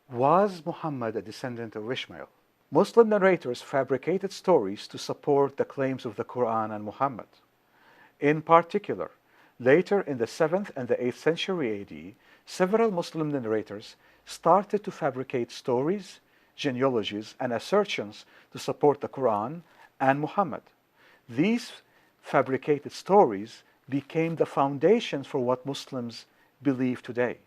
Was Muhammad a descendant of Ishmael? Muslim narrators fabricated stories to support the claims of the Quran and Muhammad. In particular, later in the 7th and the 8th century AD, several Muslim narrators started to fabricate stories, genealogies, and assertions to support the Quran and Muhammad. These fabricated stories became the foundations for what Muslims believe today.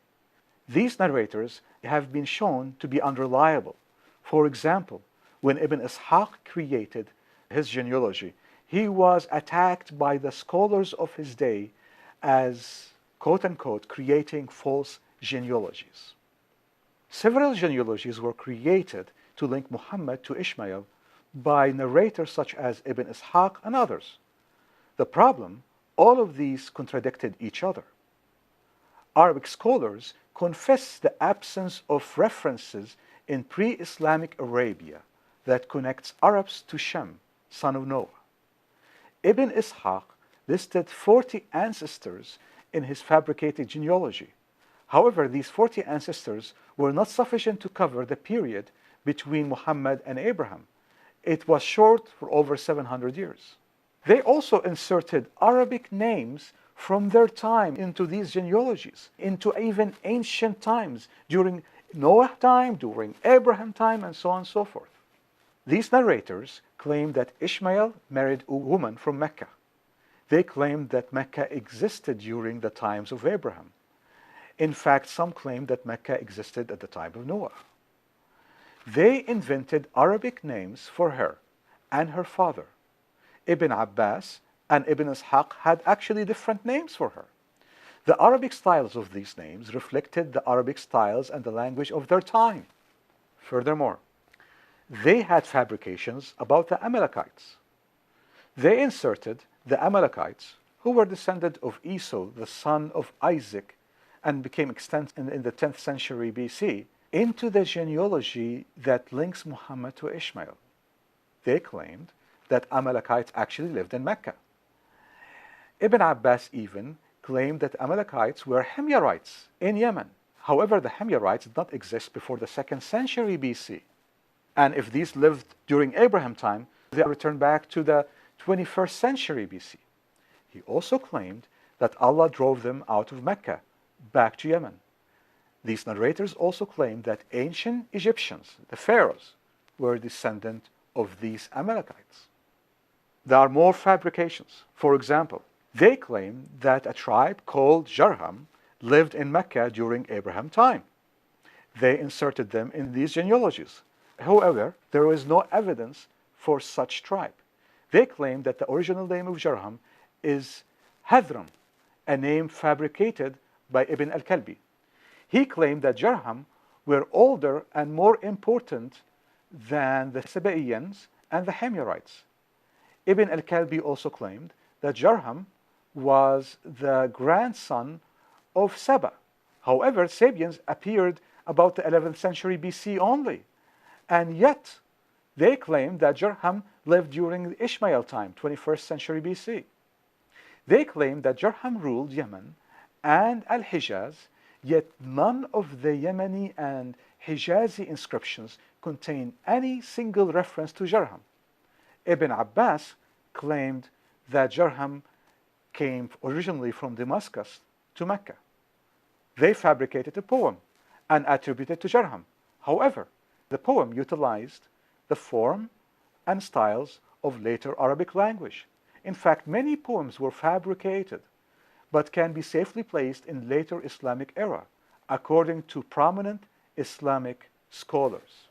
These narrators have been shown to be unreliable. For example, when Ibn Ishaq created his genealogy, he was attacked by the scholars of his day as, quote-unquote, creating false genealogies. Several genealogies were created to link Muhammad to Ishmael by narrators such as Ibn Ishaq and others. The problem, all of these contradicted each other. Arabic scholars confess the absence of references in pre-Islamic Arabia that connects Arabs to Shem, son of Noah. Ibn Ishaq listed 40 ancestors in his fabricated genealogy. However, these 40 ancestors were not sufficient to cover the period between Muhammad and Abraham. It was short for over 700 years. They also inserted Arabic names from their time into these genealogies, into even ancient times, during Noah time, during Abraham time, and so on and so forth. These narrators claim that Ishmael married a woman from Mecca. They claimed that Mecca existed during the times of Abraham. In fact, some claim that Mecca existed at the time of Noah. They invented Arabic names for her and her father. Ibn Abbas and Ibn Ishaq had actually different names for her. The Arabic styles of these names reflected the Arabic styles and the language of their time. Furthermore, they had fabrications about the Amalekites. They inserted the Amalekites, who were descended of Esau, the son of Isaac, and became extant in the 10th century BC, into the genealogy that links Muhammad to Ishmael. They claimed that Amalekites actually lived in Mecca. Ibn Abbas even claimed that Amalekites were Himyarites in Yemen. However, the Himyarites did not exist before the 2nd century BC. And if these lived during Abraham time, they returned back to the 21st century BC. He also claimed that Allah drove them out of Mecca, back to Yemen. These narrators also claimed that ancient Egyptians, the pharaohs, were descendant of these Amalekites. There are more fabrications. For example, they claim that a tribe called Jarham lived in Mecca during Abraham time. They inserted them in these genealogies. However, there is no evidence for such tribe. They claim that the original name of Jarham is Hadram, a name fabricated by Ibn al-Kalbi. He claimed that Jarham were older and more important than the Sabaeans and the Himyarites. Ibn al-Kalbi also claimed that Jarham was the grandson of Saba. However, Sabians appeared about the 11th century BC only, and yet they claimed that Jarham lived during the Ishmael time, 21st century BC. They claimed that Jarham ruled Yemen and Al-Hijaz, yet none of the Yemeni and Hijazi inscriptions contain any single reference to Jarham. Ibn Abbas claimed that Jarham came originally from Damascus to Mecca. They fabricated a poem and attributed it to Jarham. However, the poem utilized the form and styles of later Arabic language. In fact, many poems were fabricated, but can be safely placed in later Islamic era, according to prominent Islamic scholars.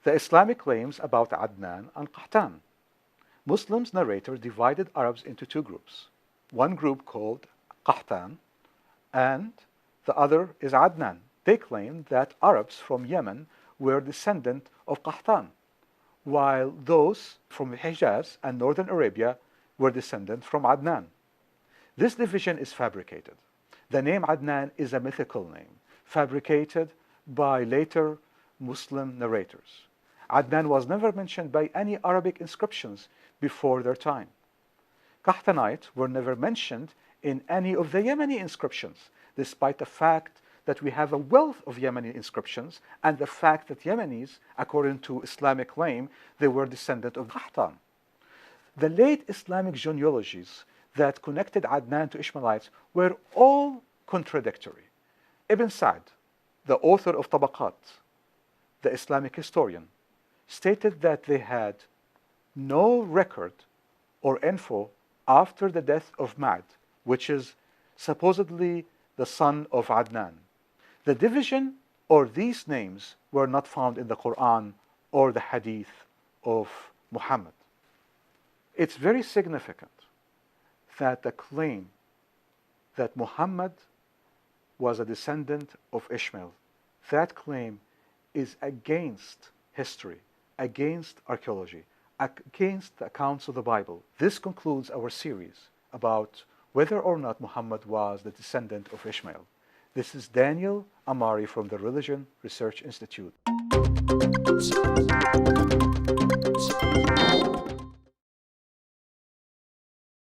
The Islamic claims about Adnan and Qahtan. Muslims narrator divided Arabs into two groups. One group called Qahtan, and the other is Adnan. They claim that Arabs from Yemen were descendant of Qahtan, while those from Hijaz and northern Arabia were descendant from Adnan. This division is fabricated. The name Adnan is a mythical name, fabricated by later Muslim narrators. Adnan was never mentioned by any Arabic inscriptions before their time. Qahtanites were never mentioned in any of the Yemeni inscriptions, despite the fact that we have a wealth of Yemeni inscriptions and the fact that Yemenis, according to Islamic claim, they were descendants of Qahtan. The late Islamic genealogies that connected Adnan to Ishmaelites were all contradictory. Ibn Sa'd, the author of Tabaqat, the Islamic historian, stated that they had no record or info after the death of Ma'd, which is supposedly the son of Adnan. The division or these names were not found in the Quran or the Hadith of Muhammad. It's very significant that the claim that Muhammad was a descendant of Ishmael, that claim is against history, against archaeology, against the accounts of the Bible. This concludes our series about whether or not Muhammad was the descendant of Ishmael. This is Daniel Amari from the Religion Research Institute.